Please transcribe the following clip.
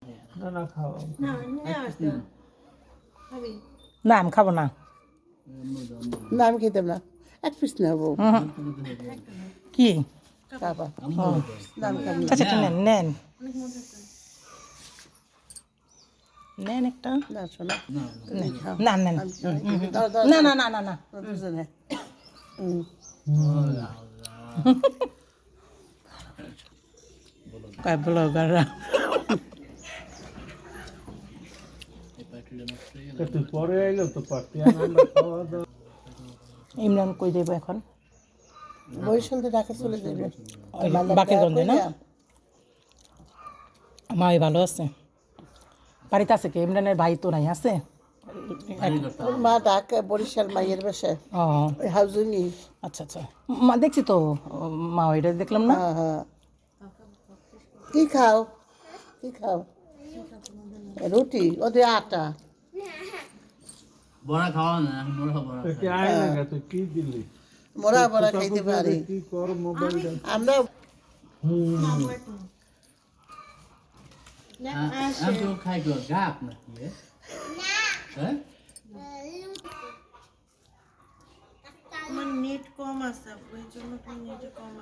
না না খাও না নিয়ে আসতে খাবি না আমি খাবো না। না আমি খেতাম না, এক পিস নেবো। কি খাবা না আমি খাবো না। আচ্ছা একটা নেন নেন অনেক মজা আছে নেন একটা না শোনা না নেন না না না না না দুজনে কয় ব্লগাররা একটু পরে এলো তো পার্টি আমরা খাওয়া দাওয়া ইমরান কই দেবো এখন? বরিশাল থেকে ঢাকা চলে যাবে। বাকেরগঞ্জে না? মাই ভালো আছে? বাড়িতে আছে কি? ইমরানের ভাই তো নাই আছে? ওর মা ঢাকা বরিশাল মাইয়ের বাসায় ও ওই হাউজিংই। আচ্ছা আচ্ছা মা দেখছি তো মা ওইটা দেখলাম না। হ্যাঁ হ্যাঁ কি খাও কি খাও? রুটি ওদের আটা বড়া খাওয়া না মোরা বড়া কি আয় না গা তুই কি দিলি মোরা বড়া খাইতে পারি কি কর মোবাইলটা আমরা। আমি তো খাই গো গাপ না কি হ্যাঁ আমার নেট কম আছে ওই জন্য তো নেট কম আছে